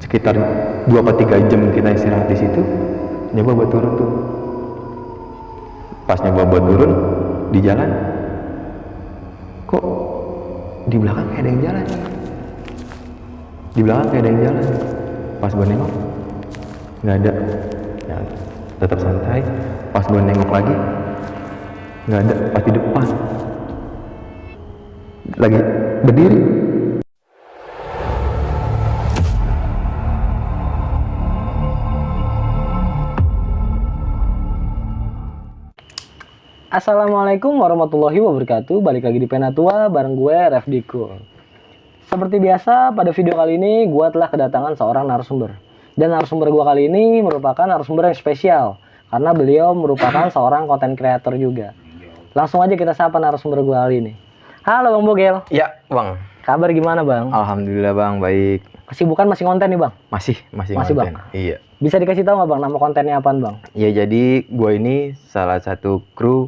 sekitar 2 ke 3 jam kita istirahat di situ, nyoba buat turun tuh. Pas nyoba buat turun di jalan, kok di belakang kayak ada yang jalan. Di belakang kayak ada yang jalan. Pas gue nengok, nggak ada. Ya, tetap santai. Pas gue nengok lagi, nggak ada. Pas di depan, lagi berdiri. Assalamualaikum warahmatullahi wabarakatuh. Balik lagi di Penatua bareng gue Refdiko. Seperti biasa pada video kali ini gue telah kedatangan seorang narasumber. Dan narasumber gue kali ini merupakan narasumber yang spesial karena beliau merupakan seorang content creator juga. Langsung aja kita sapa narasumber gue kali ini. Halo Bang Bogel. Ya bang. Kabar gimana Bang? Alhamdulillah bang, baik. Kesibukan masih konten nih Bang? Masih Masih, konten. Bang? Iya. Bisa dikasih tahu nggak Bang nama kontennya apaan Bang? Ya jadi gue ini salah satu kru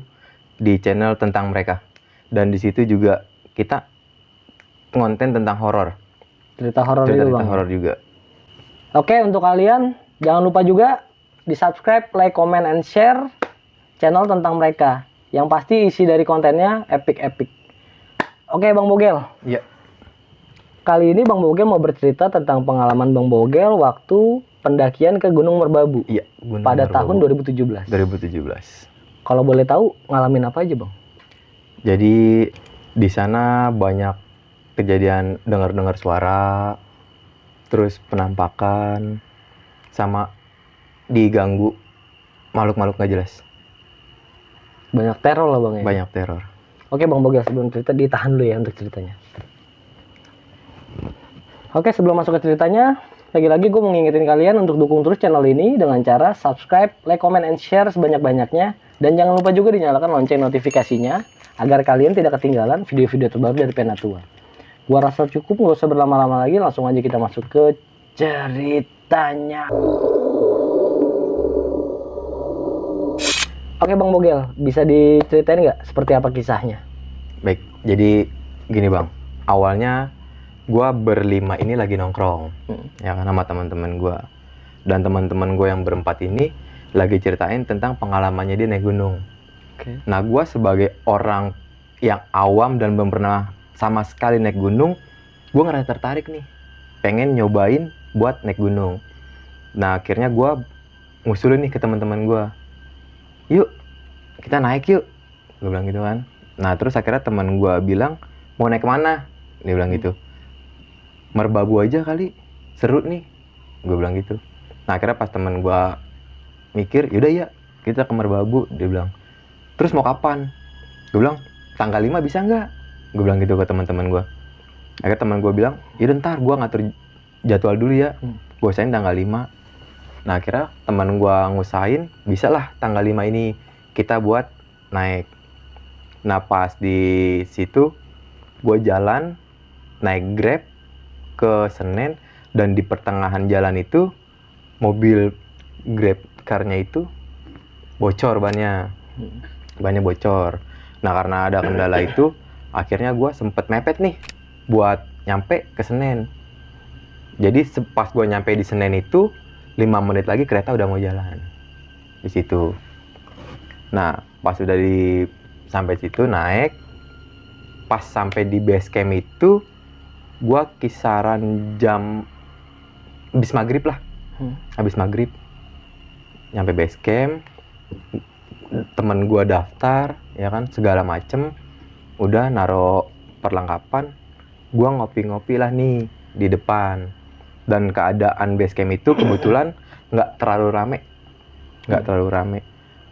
di channel tentang mereka, dan di situ juga kita konten tentang horor. Cerita horor itu Bang? Horor juga. Oke, untuk kalian jangan lupa juga di subscribe, like, comment, and share channel tentang mereka. Yang pasti isi dari kontennya epic-epic. Oke Bang Bogel. Iya. Kali ini Bang Bogel mau bercerita tentang pengalaman Bang Bogel waktu pendakian ke Gunung Merbabu. Iya. Pada tahun 2017. 2017. Kalau boleh tahu ngalamin apa aja Bang? Jadi di sana banyak kejadian dengar-dengar suara, terus penampakan, sama diganggu makhluk-makhluk nggak jelas. Banyak teror lah Bang ya? Banyak teror. Oke Bang Bogel, sebelum cerita ditahan dulu ya untuk ceritanya. Oke, sebelum masuk ke ceritanya, lagi-lagi gue mau ngingetin kalian untuk dukung terus channel ini dengan cara subscribe, like, comment, and share sebanyak-banyaknya. Dan jangan lupa juga dinyalakan lonceng notifikasinya agar kalian tidak ketinggalan video-video terbaru dari Penatua. Gua rasa cukup, nggak usah berlama-lama lagi, langsung aja kita masuk ke ceritanya. Oke Bang Bogel, bisa diceritain nggak seperti apa kisahnya? Baik, jadi gini bang, awalnya gua berlima ini lagi nongkrong, ya kan, sama teman-teman gua. Dan teman-teman gue yang berempat ini lagi ceritain tentang pengalamannya dia naik gunung. Oke. Nah, gue sebagai orang yang awam dan belum pernah sama sekali naik gunung, gue ngerasa tertarik nih, pengen nyobain buat naik gunung. Nah, akhirnya gue ngusulin nih ke teman-teman gue, yuk kita naik yuk, gue bilang gitu kan. Nah, terus akhirnya teman gue bilang, mau naik kemana? Dia bilang gitu. Merbabu aja kali, seru nih, gue bilang gitu. Nah, akhirnya pas teman gue mikir, yaudah ya kita ke Merbabu, dia bilang. Terus mau kapan? Gue bilang tanggal 5 bisa nggak? Gue bilang gitu ke teman-teman gue. Akhirnya teman gue bilang, yaudah ntar gue ngatur jadwal dulu ya, gue usahain tanggal 5. Nah akhirnya teman gue ngusahain, bisa lah tanggal 5 ini kita buat naik. Nah pas di situ gue jalan naik Grab ke Senen, dan di pertengahan jalan itu mobil Grab car-nya itu bocor bannya bocor. Nah karena ada kendala itu, akhirnya gue sempet mepet nih buat nyampe ke Senen. Jadi pas gue nyampe di Senen itu 5 menit lagi kereta udah mau jalan di situ. Nah pas udah sampai situ naik, pas sampai di base camp itu gue kisaran jam habis maghrib lah. Habis maghrib nyampe base camp, temen gue daftar ya kan, segala macem udah naro perlengkapan, gue ngopi-ngopi lah nih di depan. Dan keadaan base camp itu kebetulan nggak terlalu rame,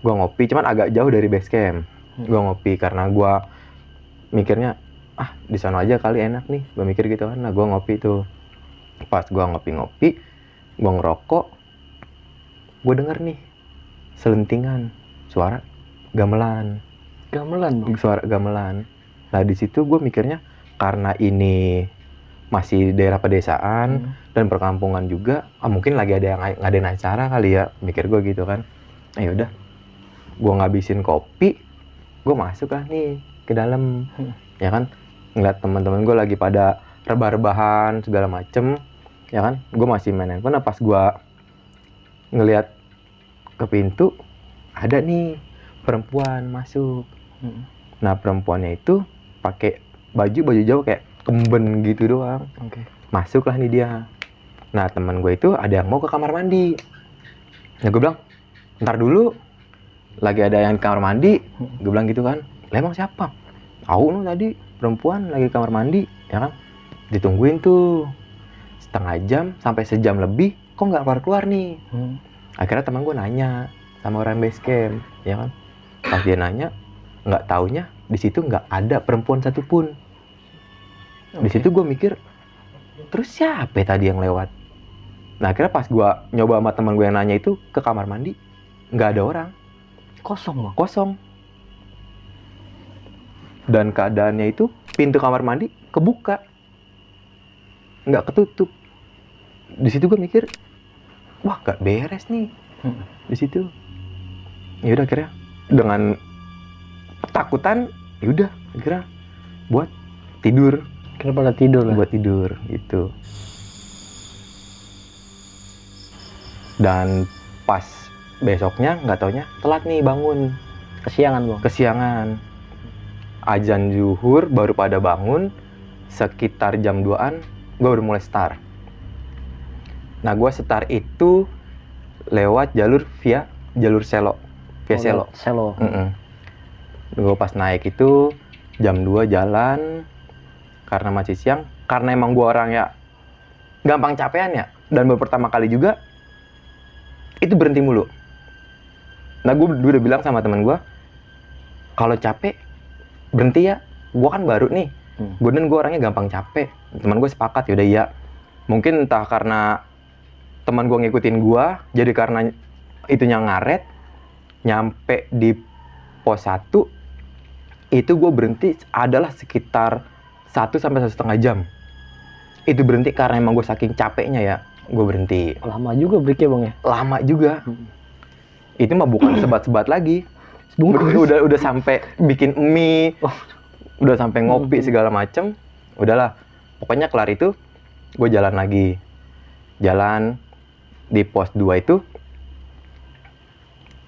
gue ngopi cuman agak jauh dari base camp. Gue ngopi karena gue mikirnya di sana aja kali enak nih, gue mikir gitu kan. Nah gue ngopi tuh, pas gue ngopi-ngopi, gue ngerokok, gue denger nih selentingan suara gamelan Bang. Suara gamelan. Nah di situ gue mikirnya karena ini masih daerah pedesaan dan perkampungan juga, mungkin lagi ada yang ngadain acara kali ya, mikir gue gitu kan. Nah yaudah, gue ngabisin kopi, gue masuk lah nih ke dalam, ya kan, ngeliat teman-teman gue lagi pada rebah-rebahan segala macem. ya kan, gue masih main handphone. Nah pas gue ngelihat ke pintu, ada nih perempuan masuk. Nah perempuannya itu pakai baju Jawa kayak kemben gitu doang. Oke. Masuklah nih dia. Nah teman gue itu ada yang mau ke kamar mandi. Nah gue bilang, ntar dulu, lagi ada yang di kamar mandi. Gue bilang gitu kan. Lah emang siapa? Tahu no tadi perempuan lagi di kamar mandi, ya kan? Ditungguin tuh setengah jam sampai sejam lebih, kok nggak keluar nih. Akhirnya teman gue nanya sama orang base camp, ya kan? Pas dia nanya, nggak taunya di situ nggak ada perempuan satupun. Di situ gue mikir, terus siapa tadi yang lewat? Nah akhirnya pas gue nyoba sama teman gue yang nanya itu ke kamar mandi, nggak ada orang, Kosong bang. kosong. Dan keadaannya itu pintu kamar mandi kebuka, nggak ketutup. Di situ gue mikir, wah gak beres nih. Di situ, ya udah akhirnya dengan ketakutan, ya udah akhirnya buat tidur. Kira pada tidur lah. Buat tidur gitu. Dan pas besoknya nggak taunya telat nih bangun, Kesiangan bang. kesiangan. Azan zuhur baru pada bangun, sekitar jam 2-an gue baru mulai start. Nah gue start itu lewat via jalur selo, via selo. Selo. Gue pas naik itu jam 2 jalan, karena masih siang, karena emang gue orang ya gampang capean ya, dan baru pertama kali juga itu berhenti mulu. Nah gue udah bilang sama teman gue, kalau capek berhenti ya, gue kan baru nih. Gue orangnya gampang capek. Teman gue sepakat, yaudah iya. Mungkin entah karena teman gue ngikutin gue, jadi karena itunya ngaret, nyampe di pos 1 itu gue berhenti adalah sekitar 1-1,5 jam. Itu berhenti karena emang gue saking capeknya ya, gue berhenti. Lama juga breaknya bang ya. Lama juga. Itu mah bukan sebat-sebat lagi. Udah sampai bikin mie, udah sampai ngopi segala macem. Udahlah, pokoknya kelar itu gue jalan lagi. Jalan di pos 2 itu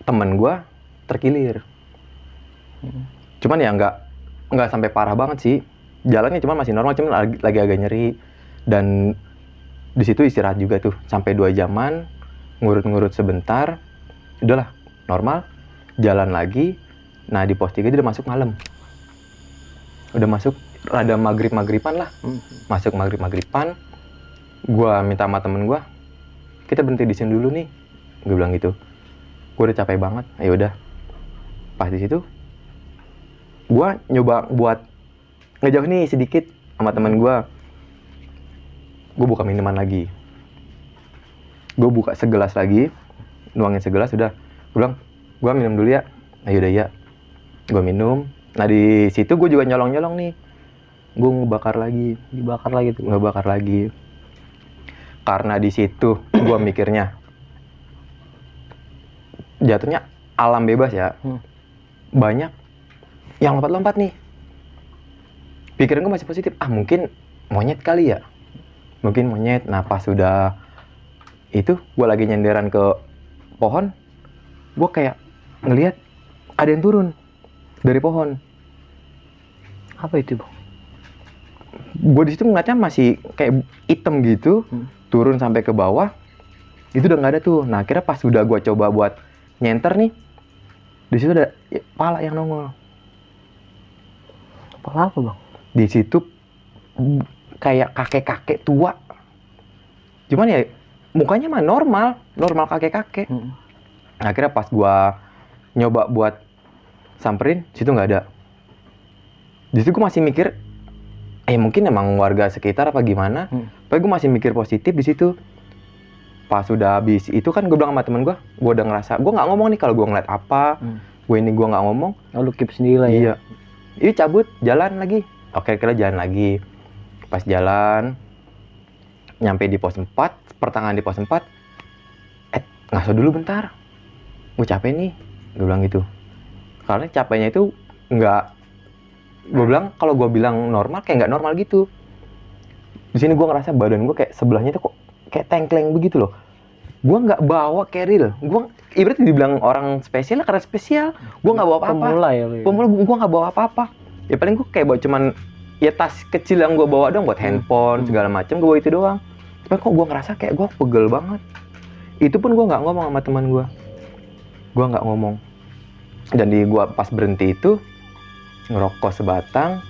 temen gue terkilir. Cuman ya nggak sampai parah banget sih. Jalannya cuma masih normal, cuman lagi agak nyeri. Dan di situ istirahat juga tuh sampai 2 jaman, ngurut-ngurut sebentar. Udahlah, normal. Jalan lagi. Nah di pos 3 itu udah masuk malam. Udah masuk rada maghrib-maghriban lah. Masuk maghrib-maghriban. Gua minta sama temen gua, kita berhenti di sini dulu nih. Gue bilang gitu. Gue udah capek banget. Ayo udah. Pas di situ, gua nyoba buat ngejauh nih sedikit sama temen gua. Gue buka minuman lagi. Gue buka segelas lagi, nuangin segelas, udah. Gue bilang, gue minum dulu ya. Ayo udah ya. Gue minum. Nah di situ gue juga nyolong-nyolong nih. Gue ngebakar lagi. Dibakar lagi tuh. Ngebakar lagi. Karena di situ gue mikirnya, jatuhnya alam bebas ya. Banyak yang lompat-lompat nih. Pikiran gue masih positif. Ah mungkin monyet kali ya. Mungkin monyet. Nah pas sudah itu gue lagi nyenderan ke pohon, gue kayak ngelihat ada yang turun dari pohon. Apa itu bang? Gue di situ ngeliatnya masih kayak hitam gitu, turun sampai ke bawah. Itu udah nggak ada tuh. Nah akhirnya pas udah gue coba buat nyenter nih, di situ ada pala yang nongol. Pala apa bang? Di situ kayak kakek-kakek tua. Cuman ya mukanya mah normal kakek-kakek. Nah, akhirnya pas gua nyoba buat samperin, situ nggak ada. Di situ gua masih mikir, mungkin emang warga sekitar apa gimana. Tapi gua masih mikir positif di situ. Pas udah habis itu kan gue bilang sama temen gua udah ngerasa, gua nggak ngomong nih kalau gua ngeliat apa. Gua nggak ngomong. Oh, lu keep sendiri lah ya? Iya. Ini cabut, jalan lagi. Oke, kira jalan lagi. Pas jalan, nyampe di pos 4, pertengahan di pos 4, ngaso dulu bentar. Gue capek nih, gue bilang gitu. Karena capeknya itu nggak, gue bilang kalau gue bilang normal, kayak nggak normal gitu. Di sini gue ngerasa badan gue kayak sebelahnya tuh kok kayak tengkleng begitu loh. Gue nggak bawa keril, gue ibaratnya dibilang orang spesial karena spesial, gue nggak bawa apa-apa. Pemula ya lu ya? Pemula gue nggak bawa apa-apa. Ya paling gue kayak bawa cuman ya tas kecil yang gue bawa dong buat handphone segala macam, gue bawa itu doang. Tapi kok gue ngerasa kayak gue pegel banget. Itu pun gue nggak ngomong sama teman gue nggak ngomong. Dan di gue pas berhenti itu ngerokok sebatang,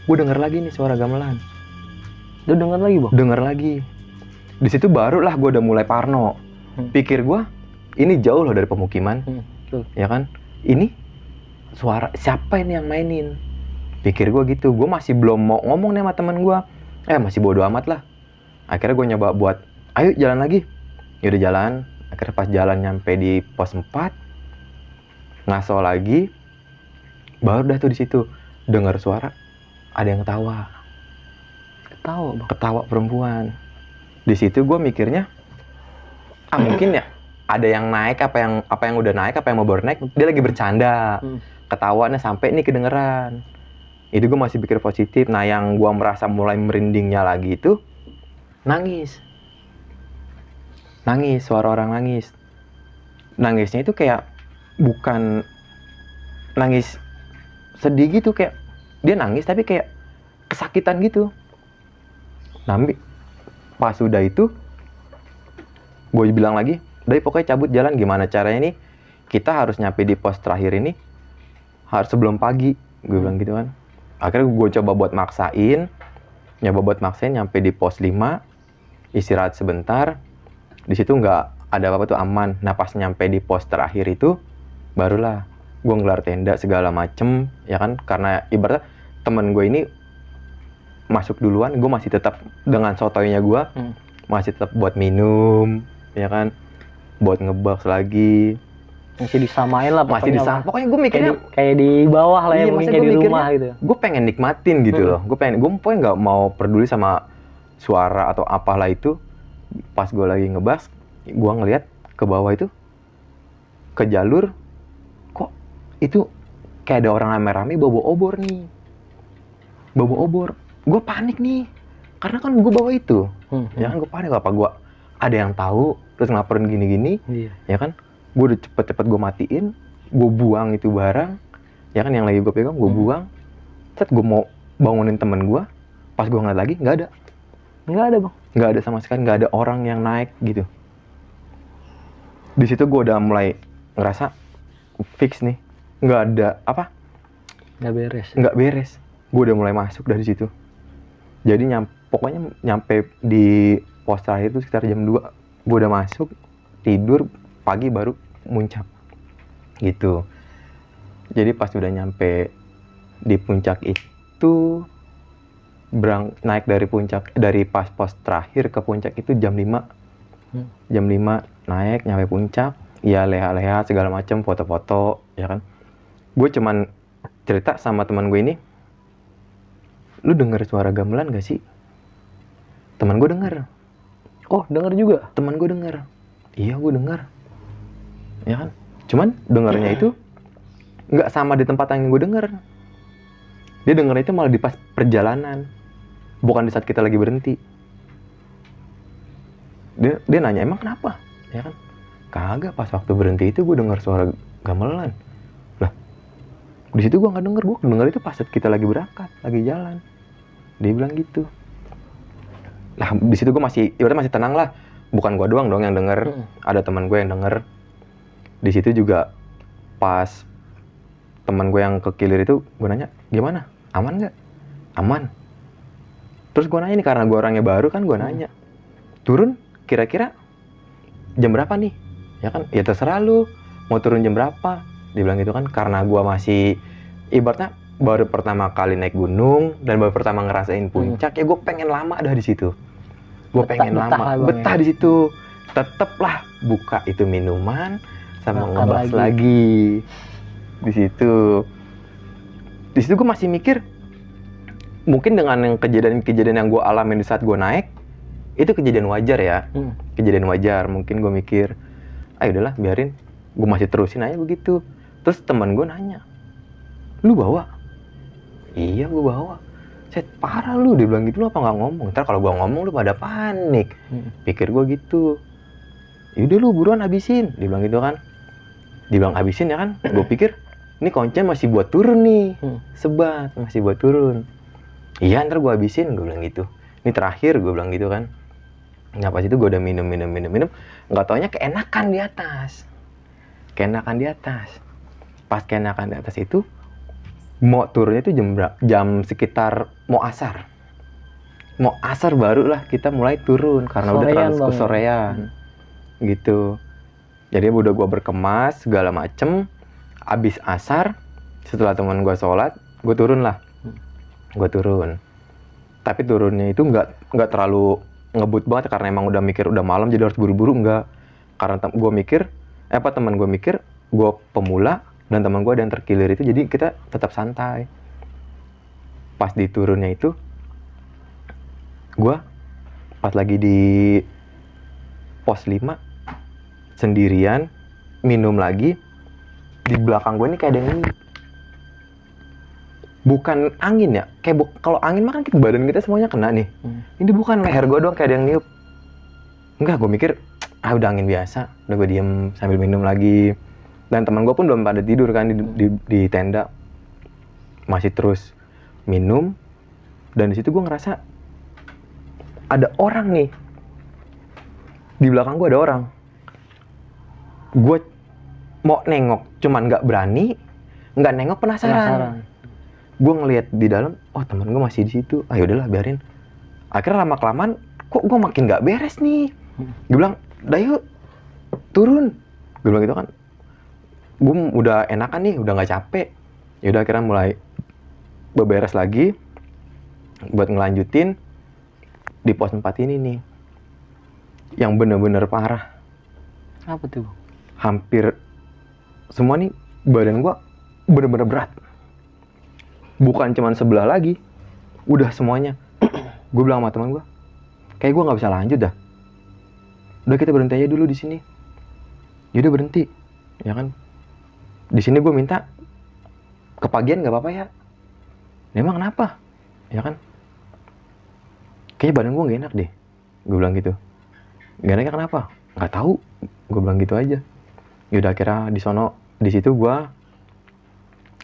gue denger lagi nih suara gamelan. Lu denger lagi bang? Denger lagi. Di situ barulah gue udah mulai parno. Pikir gue ini jauh loh dari pemukiman, ya kan? Ini suara siapa ini yang mainin? Pikir gue gitu. Gue masih belum mau ngomong nih sama teman gue. Masih bodo amat lah. Akhirnya gue nyoba buat, ayo jalan lagi. Yaudah jalan. Akhirnya pas jalan nyampe di pos 4, ngaso lagi. Baru dah tuh di situ dengar suara ada yang ketawa. Ketawa bang? Ketawa perempuan. Di situ gue mikirnya, mungkin ya ada yang naik, apa yang udah naik, apa yang mau baru naik, dia lagi bercanda. Ketawanya sampai nih kedengeran. Itu gue masih pikir positif. Nah yang gue merasa mulai merindingnya lagi itu nangis, suara orang nangis. Nangisnya itu kayak bukan nangis sedih gitu, kayak dia nangis tapi kayak kesakitan gitu. Pas udah itu gue bilang lagi, udah pokoknya cabut jalan, gimana caranya nih kita harus nyampe di pos terakhir ini harus sebelum pagi, gue bilang gitu kan. Akhirnya gue coba buat maksain nyampe di pos 5, istirahat sebentar. Di situ nggak ada apa-apa tuh, aman. Nah pas nyampe di pos terakhir itu barulah gue ngelar tenda segala macem, ya kan, karena ibaratnya temen gue ini masuk duluan, gue masih tetap dengan sotoynya gue, masih tetap buat minum, ya kan, buat ngebaks lagi. Masih disamain lah Masih disamain. Pokoknya gue mikirnya kayak di bawah lah ya, mungkin kayak di rumah gitu. Gue pengen nikmatin gitu loh. Gue pokoknya nggak mau peduli sama suara atau apalah itu. Pas gue lagi ngebaks, gue ngeliat ke bawah itu, ke jalur, kok itu kayak ada orang rame-rame bawa obor nih. Bawa obor. Gue panik nih, karena kan gue bawa itu, ya kan, gue panik. Apa gue ada yang tahu terus ngelaporin gini-gini, ya kan? Gue udah cepet-cepet gue matiin, gue buang itu barang, ya kan, yang lagi gue pegang gue buang. Terus gue mau bangunin temen gue, pas gue ngeliat lagi nggak ada bang, nggak ada sama sekali, nggak ada orang yang naik gitu. Di situ gue udah mulai ngerasa fix nih, nggak ada apa, nggak beres. Gue udah mulai masuk dari situ. Jadi pokoknya nyampe di pos terakhir itu sekitar jam 2. Gue udah masuk, tidur, pagi baru muncak. Gitu. Jadi pas udah nyampe di puncak itu, naik dari pas pos terakhir ke puncak itu jam 5. Jam 5 naik, nyampe puncak, ya leha-leha segala macam, foto-foto, ya kan. Gue cuman cerita sama teman gue ini, lu denger suara gamelan gak sih? Teman gue denger. Oh, denger juga? Teman gue denger. Iya, gue denger. Ya kan? Cuman dengernya itu nggak sama di tempat yang gue denger. Dia denger itu malah di pas perjalanan, bukan di saat kita lagi berhenti. Dia nanya, emang kenapa? Ya kan? Kagak, pas waktu berhenti itu gue denger suara gamelan. Lah, di situ gue nggak denger. Gue denger itu pas kita lagi berangkat, lagi jalan. Dia bilang gitu. Lah di situ gue ibaratnya masih tenang lah. Bukan gue doang dong yang denger. Ada teman gue yang denger. Di situ juga pas teman gue yang ke kilir itu, gue nanya, gimana? Aman nggak? Aman. Terus gue nanya nih, karena gue orangnya baru kan, gue nanya, turun kira-kira jam berapa nih? Ya kan? Ya terserah lu mau turun jam berapa. Dia bilang gitu kan, karena gue masih ibaratnya baru pertama kali naik gunung dan baru pertama ngerasain puncak, ya gue pengen lama dah di situ. Gue pengen betah di situ. Tetep lah buka itu minuman sama ngebahas lagi di situ. Di situ gue masih mikir, mungkin dengan yang kejadian yang gue alamin di saat gue naik, itu kejadian wajar ya. Kejadian wajar. Mungkin gue mikir, ayo udahlah biarin, gue masih terusin aja begitu. Terus teman gue nanya, lu bawa? Iya gue bawa. Set, parah lu, dia bilang gitu, lu apa nggak ngomong? Ntar kalau gua ngomong lu pada panik. Pikir gua gitu. Yaudah lu buruan habisin, dia bilang gitu kan. Dibilang habisin ya kan, gua pikir ini kuncian masih buat turun nih, sebat masih buat turun. Iya ntar gua habisin, gua bilang gitu. Ini terakhir, gua bilang gitu kan. Nah pas itu gua udah minum, nggak taunya keenakan di atas. Pas keenakan di atas itu, mau turunnya itu jam sekitar mau asar baru lah kita mulai turun karena udah terlalu kesorean gitu. Jadi udah gua berkemas segala macem, abis asar setelah teman gua sholat gua turun. Tapi turunnya itu nggak terlalu ngebut banget karena emang udah mikir udah malam jadi harus buru-buru, enggak. Karena teman gue mikir gue pemula dan teman gue ada yang terkilir itu, jadi kita tetap santai. Pas di turunnya itu gue pas lagi di pos 5 sendirian minum lagi, di belakang gue ini kayak ada yang niup. Bukan angin ya, kayak kalau angin mah kan badan kita semuanya kena nih. Ini bukan, leher gue doang kayak ada yang niup. Enggak, gue mikir udah angin biasa. Udah gue diem sambil minum lagi. Dan teman gue pun belum pada tidur kan di tenda. Masih terus minum. Dan di situ gue ngerasa ada orang nih. Di belakang gue ada orang. Gue mau nengok, cuman nggak berani. Nggak nengok, penasaran. Gue ngelihat di dalam, oh teman gue masih di situ. Ah yaudahlah biarin. Akhirnya lama kelamaan, kok gue makin nggak beres nih. Gue bilang, dah yuk turun. Gue bilang gitu kan. Gue udah enakan nih, udah nggak capek. Yaudah akhirnya mulai beberes lagi buat ngelanjutin di pos 4 ini nih. Yang bener-bener parah. Apa tuh? Hampir semua nih badan gue bener-bener berat. Bukan cuman sebelah lagi, udah semuanya. Gue bilang sama teman gue, kayak gue nggak bisa lanjut dah. Udah kita berhenti aja dulu di sini. Yaudah berhenti, ya kan? Di sini gue minta kepagian nggak apa-apa ya. Emang kenapa? Ya kan? Kayaknya badan gue nggak enak deh. Gue bilang gitu. Gak enaknya kenapa? Nggak tahu. Gue bilang gitu aja. Yaudah akhirnya di situ gue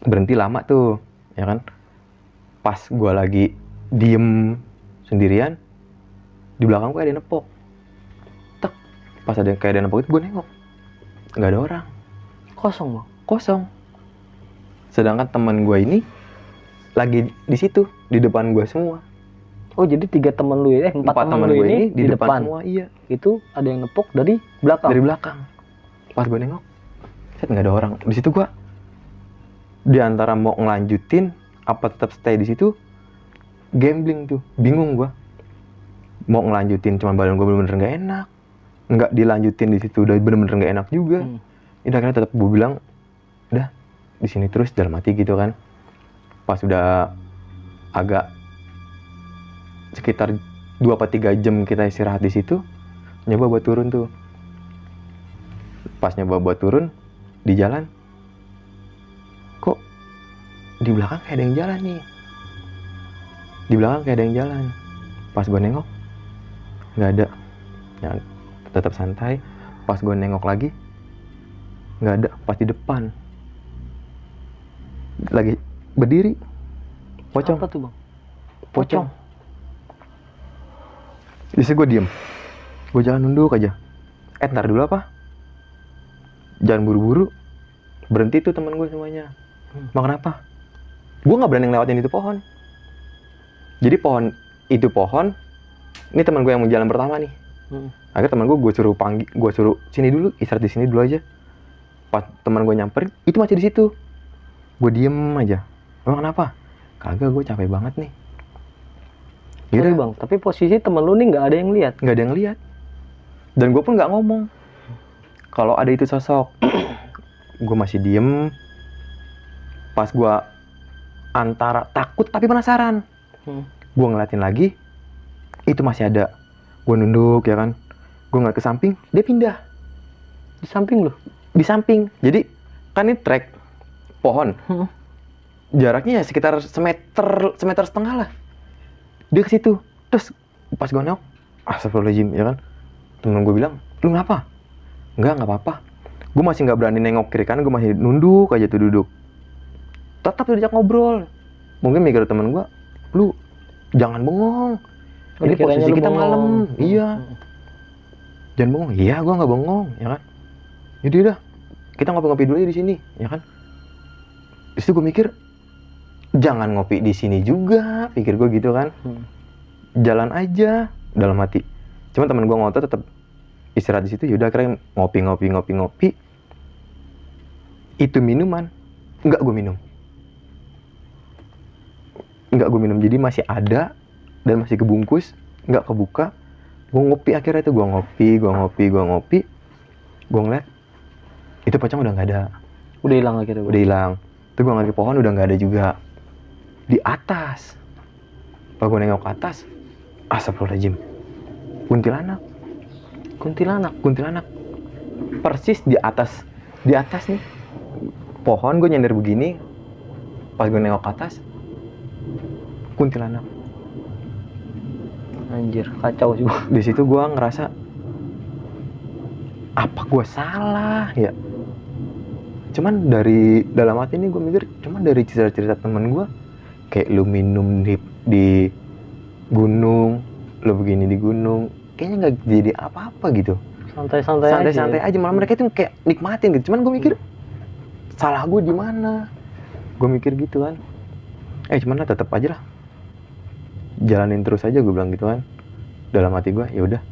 berhenti lama tuh. Ya kan, pas gue lagi diem sendirian, di belakang gue ada yang nepok. Tek, pas ada kayak ada yang nepok itu gue nengok, nggak ada orang, kosong. Sedangkan teman gue ini lagi di situ, di depan gue semua. Oh jadi 3 teman lu ya, 4 teman lu ini di depan semua, iya. Itu ada yang nepok dari belakang. Pas gue nengok, set nggak ada orang. Di situ gue di antara mau ngelanjutin apa tetap stay di situ, gambling tuh, bingung gue. Mau ngelanjutin cuman badan gue bener-bener nggak enak, nggak dilanjutin di situ udah bener-bener nggak enak juga. Ini akhirnya tetap gue bilang, udah di sini terus dalam hati gitu kan. Pas udah agak sekitar 2-3 jam kita istirahat di situ, nyoba buat turun tuh. Pas nyoba buat turun di jalan, kok di belakang kayak ada yang jalan nih. Pas gue nengok, nggak ada. Ya, tetap santai. Pas gue nengok lagi, nggak ada. Pas di depan, lagi berdiri, pocong. Apa tuh bang? Pocong. Di situ gue diem. Gue jalan nunduk aja. Ntar dulu apa? Jangan buru-buru. Berhenti tuh teman gue semuanya. Emang kenapa? Gue nggak berani ngelewatin itu pohon. Jadi pohon, ini teman gue yang mau jalan pertama nih. Akhirnya teman gue suruh sini dulu, istirahat di sini dulu aja. Pas teman gue nyamperin, itu masih di situ. Gue diem aja. Emang kenapa? Kagak, gue capek banget nih. Sorry bang, tapi posisi temen lu nih nggak ada yang lihat. Nggak ada yang lihat. Dan gue pun nggak ngomong. Kalau ada itu sosok, gue masih diem. Pas gue antara takut tapi penasaran, gue ngeliatin lagi, itu masih ada. Gue nunduk ya kan, gue ngeliat ke samping, dia pindah. Di samping lu? Di samping. Jadi kan ini trek pohon, jaraknya ya sekitar semeter setengah lah. dia ke situ. Terus pas gue nengok, astagfirullahaladzim, ya kan. Temen gue bilang, lu kenapa? Enggak apa-apa. Gue masih nggak berani nengok kiri kanan, gue masih nunduk aja tuh duduk. Tetap diajak ngobrol. Mungkin mikir temen gue, lu jangan bengong. Ini posisi kita malam. Iya. Jangan bengong. Iya, gue nggak bengong, ya kan. Jadi udah, kita ngopi-ngopi dulu ya di sini, ya kan. Terus gue mikir, jangan ngopi di sini juga, pikir gue gitu kan. Jalan aja dalam hati. Cuman temen gue ngotot tetap istirahat di situ. Yaudah akhirnya ngopi. Itu minuman, nggak gue minum. Jadi masih ada dan masih kebungkus, nggak kebuka. Gue ngopi akhirnya itu gue ngopi. Gue ngeliat itu pocong udah nggak ada. Udah hilang akhirnya. Udah hilang. Terus gue ngeliat di pohon udah nggak ada juga. Di atas. Pas gue nengok ke atas, astagfirullahaladzim. Kuntilanak. Persis di atas nih. Pohon gue nyender begini. Pas gue nengok ke atas, kuntilanak. Anjir, kacau sih. Di situ gue ngerasa, apa gue salah ya? Cuman dari dalam hati ini gue mikir, cuman dari cerita-cerita temen gue, kayak lu minum di gunung, lu begini di gunung, kayaknya nggak jadi apa-apa gitu. Santai-santai aja. Malah mereka itu kayak nikmatin gitu. Cuman gue mikir, salah gue di mana? Gue mikir gitu kan. Cuman lah tetap aja lah. Jalanin terus aja, gue bilang gitu kan. Dalam hati gue, ya udah.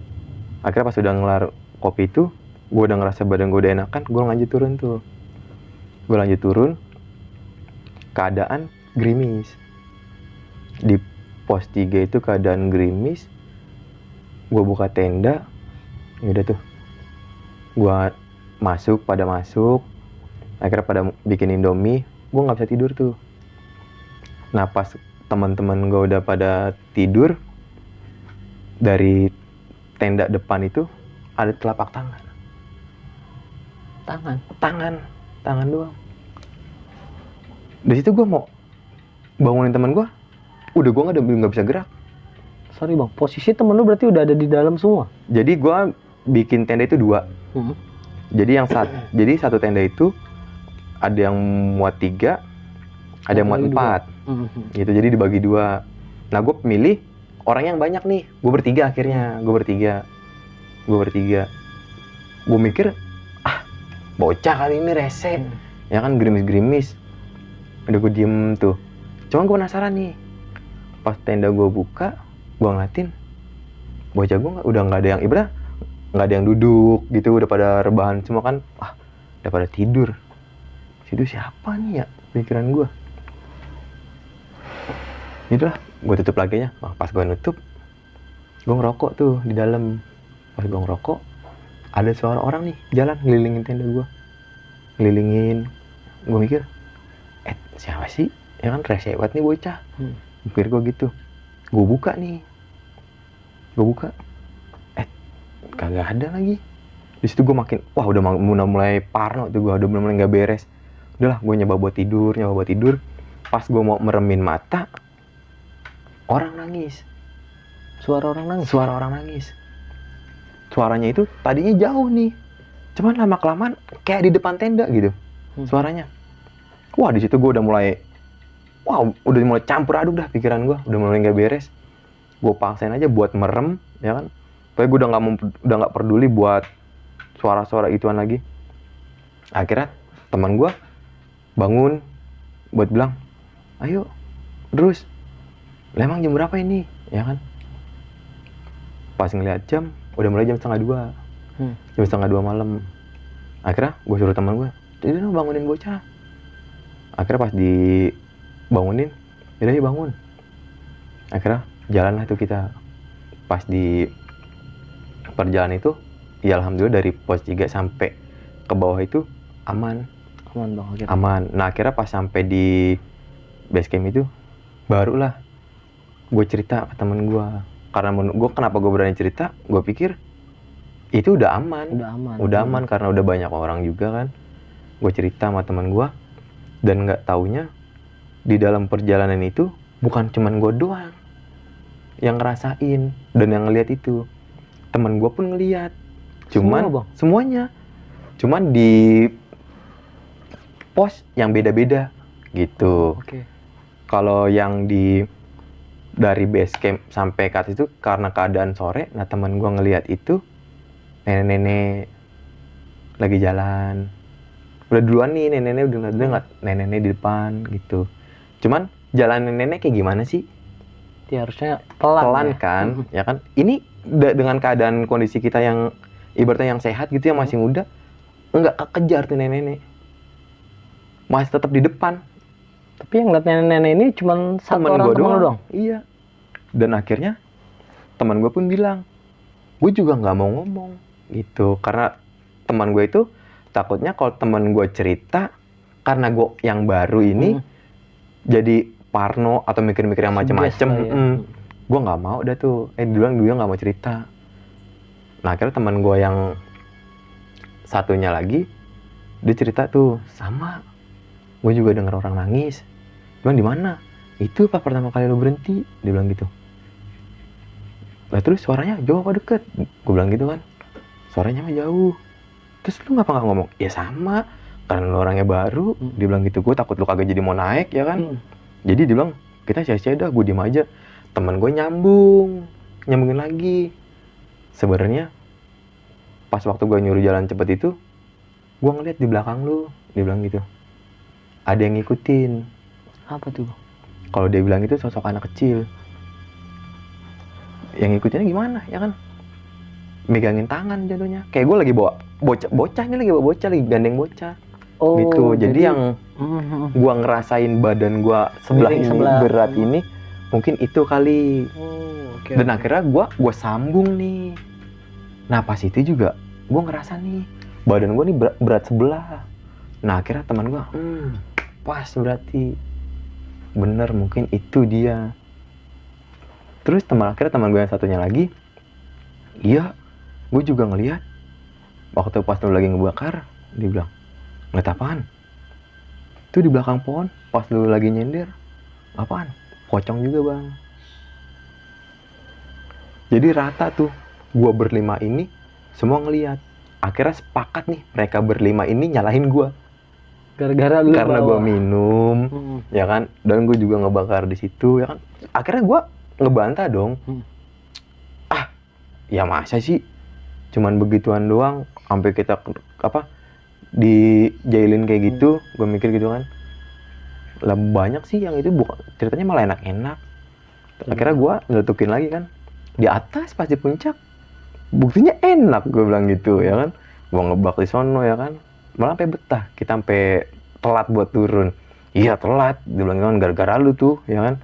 Akhirnya pas udah ngelar kopi itu, gue udah ngerasa badan gue udah enakan, gue lanjut turun tuh. Keadaan gerimis. Di pos 3 itu keadaan gerimis. Gue buka tenda, ya udah tuh. Gue pada masuk. Akhirnya pada bikin Indomie, gue nggak bisa tidur tuh. Nah pas teman-teman gue udah pada tidur, dari tenda depan itu ada telapak tangan. Tangan doang. Dari situ gue mau bangunin teman gue, udah gue nggak bisa gerak. Sorry bang, posisi temen lu berarti udah ada di dalam semua? Jadi gue bikin tenda itu 2. Jadi satu tenda itu ada yang muat 3, ada yang muat 4. Gitu, jadi dibagi 2. Nah gue pilih orang yang banyak nih. Gue bertiga. Gue mikir, bocah kali ini rese. Ya kan, gerimis. Udah gue diem tuh. Cuman gue penasaran nih. Pas tenda gue buka, gue ngeliatin bocah gue udah nggak ada yang ibadah, nggak ada yang duduk gitu, udah pada rebahan semua kan. Udah pada tidur. Situ siapa nih ya, pikiran gue. Itulah, gue tutup lagi nya. Pas gue nutup, gue ngerokok tuh di dalam. Pas gue ngerokok, ada suara orang nih jalan ngelilingin tenda gue. Gue mikir, siapa sih? Ya kan rese banget nih bocah. Mikir gue gitu. Gue buka, kagak ada lagi. Di situ gue makin, udah mulai parno tuh, gue udah mulai nggak beres. Udahlah, gue nyoba buat tidur. Pas gue mau meremin mata, orang nangis. Suara orang nangis. Suaranya itu tadinya jauh nih, cuman lama-kelamaan kayak di depan tenda gitu suaranya. Di situ gue udah mulai campur aduk dah pikiran gue, udah mulai nggak beres. Gue paksain aja buat merem, ya kan. Tapi gue udah nggak peduli buat suara-suara ituan lagi. Akhirnya teman gue bangun buat bilang, ayo terus, emang jam berapa ini, ya kan. Pas ngeliat jam, udah mulai jam 1:30. Jam 1:30 malam. Akhirnya gue suruh teman gue, jadi bangunin bocah. Akhirnya pas dibangunin, yaudah yuk bangun. Akhirnya jalan lah tuh kita. Pas di perjalanan itu, ya alhamdulillah dari pos 3 sampai ke bawah itu aman bang, akhirnya. Aman. Nah akhirnya pas sampai di base camp itu, barulah gue cerita ke temen gue. Karena gue, kenapa gue berani cerita, gue pikir itu udah aman karena udah banyak orang juga kan. Gue cerita sama teman gue, dan nggak taunya di dalam perjalanan itu bukan cuman gue doang, yang ngerasain dan yang ngelihat itu. Temen gue pun ngelihat. Cuman Semua, Bang? semuanya. Cuman di pos yang beda-beda gitu. Oke. Kalau yang dari base camp sampai ke atas itu karena keadaan sore, nah temen gue ngelihat itu nenek-nenek lagi jalan. Udah duluan nih nenek-nenek udah ngeliat nenek-nenek di depan gitu. Cuman jalan nenek-nenek kayak gimana sih? Ya harusnya pelan ya. Kan, ya kan? Ini dengan keadaan kondisi kita yang ibaratnya yang sehat gitu, yang masih muda, enggak kekejar tuh nenek-nenek. Masih tetap di depan. Tapi yang ngeliat nenek-nenek ini cuma satu orang temen lu doang? Iya. Dan akhirnya teman gue pun bilang, gue juga nggak mau ngomong gitu, karena teman gue itu takutnya kalau teman gue cerita, karena gue yang baru ini jadi parno atau mikir-mikir yang macem-macem. Gue nggak mau dah tuh. Dia nggak mau cerita. Nah akhirnya teman gue yang satunya lagi, dia cerita tuh, sama gue juga denger orang nangis. Bilang di mana? Itu pas pertama kali lo berhenti, dia bilang gitu. Lah terus suaranya jauh apa deket? Gue bilang gitu kan. Suaranya mah jauh. Terus lu ngapa nggak ngomong? Ya sama, karena lu orangnya baru. Dia bilang gitu. Gue takut lu kagak jadi mau naik ya kan. Jadi dia bilang, kita sia-sia dah, gue diem aja. Temen gue nyambungin lagi. Sebenarnya pas waktu gue nyuruh jalan cepet itu, gue ngeliat di belakang lu. Dia bilang gitu. Ada yang ngikutin. Apa tuh? Kalau dia bilang itu sosok anak kecil. Yang ngikutinnya gimana ya kan? Megangin tangan jatuhnya. Kayak gue lagi bawa bocah lagi gandeng bocah. Oh, gitu. Jadi yang gue ngerasain badan gue sebelah berat ini, mungkin itu kali. Dan akhirnya gue sambung nih. Nah pas itu juga gue ngerasa nih badan gue nih berat sebelah. Nah akhirnya teman gue, pas berarti bener, mungkin itu dia. Terus akhirnya teman gue yang satunya lagi, iya, gue juga ngeliat waktu pas lu lagi ngebakar, dia bilang, ngeliat apaan? Itu di belakang pohon, pas lu lagi nyender, apaan? Pocong juga bang. Jadi rata tuh, gue berlima ini semua ngeliat. Akhirnya sepakat nih, mereka berlima ini nyalahin gue. Gara-gara lu karena gue minum, ya kan, dan gue juga ngebakar di situ, ya kan. Akhirnya gue ngebantah dong. Ya masa sih cuman begituan doang sampai kita dijailin kayak gitu. Gue mikir gitu kan, lah banyak sih yang itu bukan ceritanya malah enak-enak. Akhirnya gue nyeletukin lagi kan, di atas pas di puncak buktinya enak, gue bilang gitu ya kan. Gue ngebak di sono ya kan, malah sampai betah, kita sampai telat buat turun. Iya telat, dia bilang kan gara-gara lu tuh ya kan.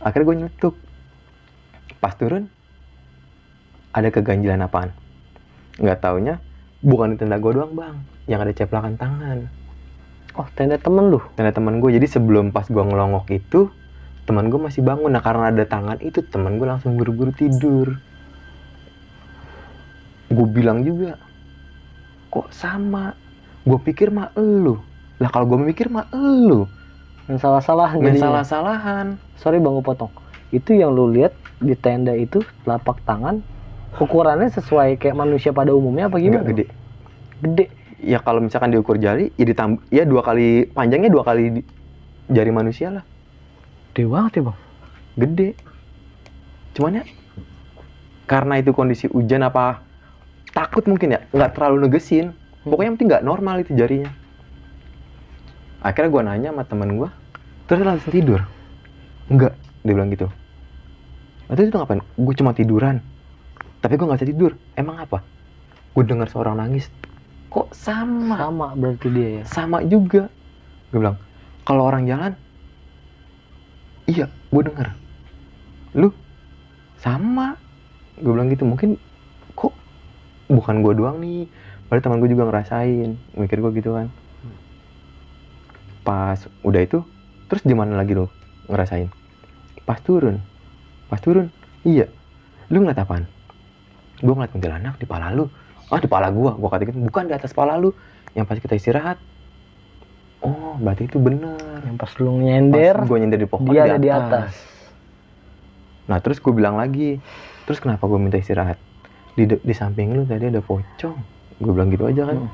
Akhirnya gue nyeletuk. Pas turun ada keganjilan apaan? Nggak taunya bukan di tenda gue doang bang, yang ada ceplakan tangan. Oh tenda temen lu? Tenda temen gue. Jadi sebelum pas gue ngelongok itu, teman gue masih bangun. Nah karena ada tangan itu, teman gue langsung buru-buru tidur. Gue bilang juga, kok sama? Gue pikir mah elu. Lah kalau gue mikir mah elu. Yang salah-salahan. Yang salah-salahan. Sorry bang, gue potong. Itu yang lu lihat di tenda itu telapak tangan, ukurannya sesuai kayak manusia pada umumnya apa gimana? Enggak, gede. Gede. Ya kalau misalkan diukur jari, ya 2 kali panjangnya 2 kali jari manusia lah. Gede banget ya bang. Gede. Cuman ya karena itu kondisi hujan apa takut mungkin ya, nggak terlalu negesin. Pokoknya yang penting nggak normal itu jarinya. Akhirnya gue nanya sama temen gue, terus langsung tidur? Enggak, dia bilang gitu. Lalu itu ngapain? Gue cuma tiduran, tapi gue nggak bisa tidur. Emang apa? Gue dengar seorang nangis. Kok sama? Sama berarti dia ya? Sama juga. Gue bilang, kalau orang jalan, iya, gue dengar. Lu? Sama. Gue bilang gitu, mungkin kok bukan gue doang nih. Padahal teman gue juga ngerasain. Mikir gue gitu kan. Pas udah itu, terus di mana lagi lo ngerasain? Pas turun, iya. Lu ngeliat apaan? Gue ngeliat kuntilanak di pala lu. Ah di pala gue kata gitu, bukan di atas pala lu. Yang pas kita istirahat. Oh berarti itu bener. Yang pas lu nyender, pas gue nyender di pohon dia ada di atas. Nah terus gue bilang lagi, terus kenapa gue minta istirahat? Di samping lu tadi ada pocong. Gue bilang gitu aja kan.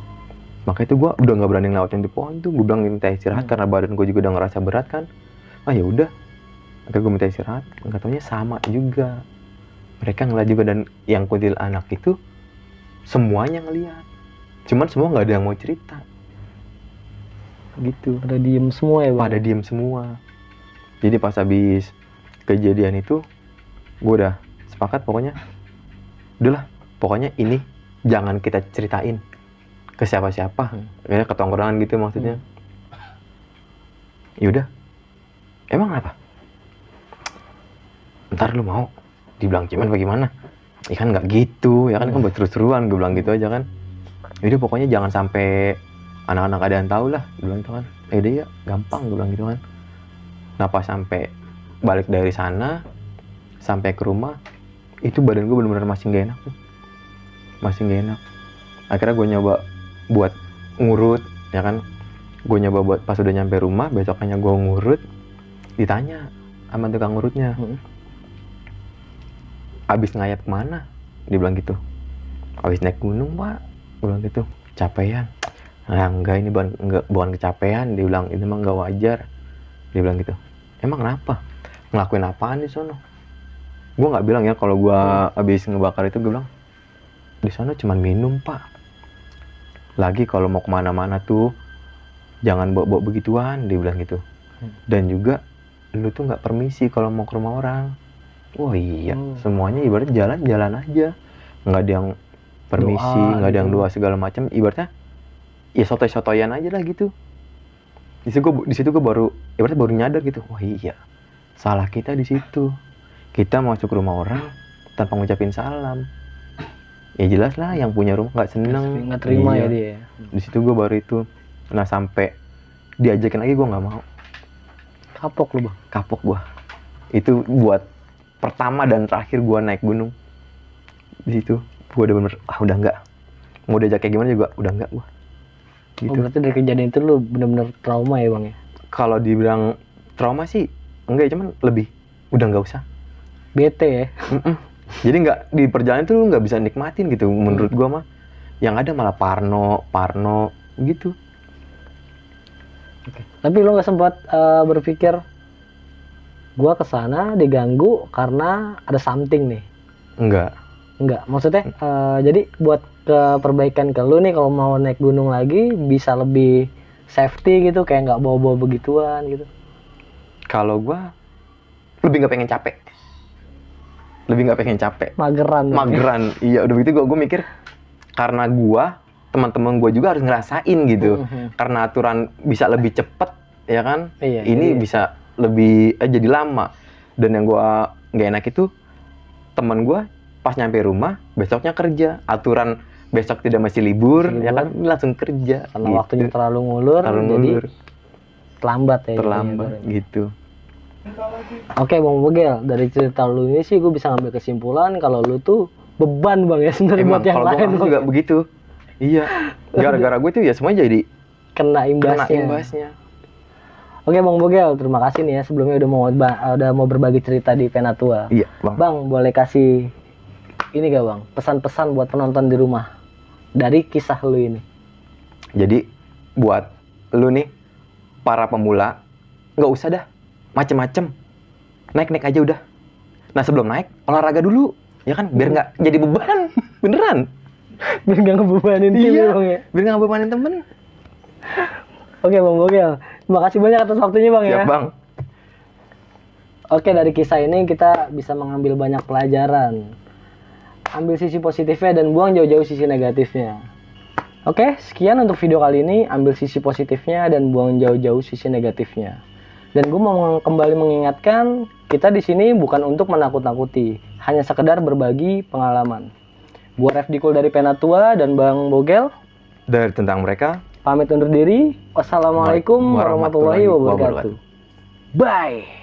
Makanya itu gue udah nggak berani ngelewatin di pohon tuh. Gue bilang minta istirahat karena badan gue juga udah ngerasa berat kan. Ah ya udah, akhirnya gue minta istirahat. Nggak taunya sama juga. Mereka ngeliat juga, dan yang kuntilanak itu semuanya ngeliat. Cuman semua nggak ada yang mau cerita. Gitu. Pada diem semua ya bang? Pada diem semua. Jadi pas habis kejadian itu, gue udah sepakat pokoknya. Udahlah, pokoknya ini jangan kita ceritain ke siapa-siapa. Kayak ke tongkrongan gitu maksudnya. Yaudah, emang apa? Ntar lu mau dibilang ciuman bagaimana? Ya kan nggak gitu, ya kan buat terus-terusan, gue bilang gitu aja kan. Yaudah pokoknya jangan sampai anak-anak ada yang tahu lah, gue bilang gitu kan. Yaudah ya, gampang, gue bilang gitu kan. Nah pas sampai balik dari sana, sampai ke rumah, itu badan gue benar-benar masih nggak enak tuh. Masih nggak enak. Akhirnya gue nyoba buat ngurut, ya kan. Gue nyoba buat pas udah nyampe rumah, besokannya gue ngurut, ditanya sama tukang ngurutnya. Abis ngayap kemana? Dia bilang gitu. Abis naik gunung pak, gue bilang gitu. Capean. Nah enggak, ini bukan kecapean. Dia bilang ini emang nggak wajar. Dia bilang gitu. Emang kenapa? Ngelakuin apaan di sono? Gue nggak bilang ya kalau gue abis ngebakar itu, gue bilang di sana cuma minum pak. Lagi kalau mau kemana-mana tuh jangan bawa begituan, dia bilang gitu. Dan juga lu tuh nggak permisi kalau mau ke rumah orang. Wah iya, semuanya ibarat jalan-jalan aja, nggak ada yang permisi, nggak ada yang doa segala macam. Ibaratnya ya sotoy-sotoyan aja lah gitu. Di situ gue baru ibaratnya baru nyadar gitu. Wah iya, salah kita di situ. Kita masuk ke rumah orang tanpa ngucapin salam. Ya jelas lah yang punya rumah nggak seneng, nggak terima ya dia. Di situ gue baru itu. Nah sampai diajakin lagi gue nggak mau. Kapok lu bang? Kapok gue. Itu buat pertama dan terakhir gue naik gunung. Di situ gue udah bener, udah enggak. Mau diajak kayak gimana juga udah enggak gue. Gitu. Oh, berarti dari kejadian itu lu bener-bener trauma ya bang ya? Kalau dibilang trauma sih enggak, cuman lebih udah nggak usah. Bete ya? Jadi nggak di perjalanan itu lu nggak bisa nikmatin gitu. Menurut gue mah, yang ada malah parno gitu. Tapi lu nggak sempat berpikir gua kesana diganggu karena ada something nih? Enggak. Maksudnya jadi buat perbaikan ke lu nih, kalau mau naik gunung lagi bisa lebih safety gitu, kayak nggak bawa-bawa begituan gitu. Kalau gua lebih nggak pengen capek. Mageran. Iya, udah begitu gua mikir karena teman-teman gua juga harus ngerasain gitu. Karena aturan bisa lebih cepet, ya kan? Ini bisa lebih jadi lama. Dan yang gua nggak enak itu teman gua pas nyampe rumah besoknya kerja. Aturan besok tidak masih libur, ya kan? Langsung kerja. Karena gitu. waktunya terlalu ngulur. Jadi terlambat ya. Gitu. Oke Bang Bogel, dari cerita lu ini sih gue bisa ngambil kesimpulan kalau lu tuh beban bang ya sebenarnya buat yang lain. Emang juga begitu. Iya. Gara-gara gue tuh ya semuanya jadi kena imbasnya. Oke Bang Bogel, terima kasih nih ya sebelumnya udah mau berbagi cerita di Penatua. Iya bang. Bang, boleh kasih ini gak bang, pesan-pesan buat penonton di rumah dari kisah lu ini? Jadi buat lu nih para pemula, nggak usah dah macem-macem, naik aja udah. Nah sebelum naik olahraga dulu, ya kan, biar nggak jadi beban. Beneran. Biar nggak ngebebanin tim ya bang ya. Biar nggak ngebebanin temen. Oke Bang Bogel, terima kasih banyak atas waktunya bang ya. Siap bang. Oke, dari kisah ini kita bisa mengambil banyak pelajaran. Ambil sisi positifnya dan buang jauh-jauh sisi negatifnya. Oke, sekian untuk video kali ini. Ambil sisi positifnya dan buang jauh-jauh sisi negatifnya. Dan gue mau kembali mengingatkan, kita di sini bukan untuk menakut-nakuti, hanya sekedar berbagi pengalaman. Gue Ref Dikul dari Penatua dan Bang Bogel dari Tentang Mereka pamit undur diri. Wassalamualaikum warahmatullahi wabarakatuh. Bye.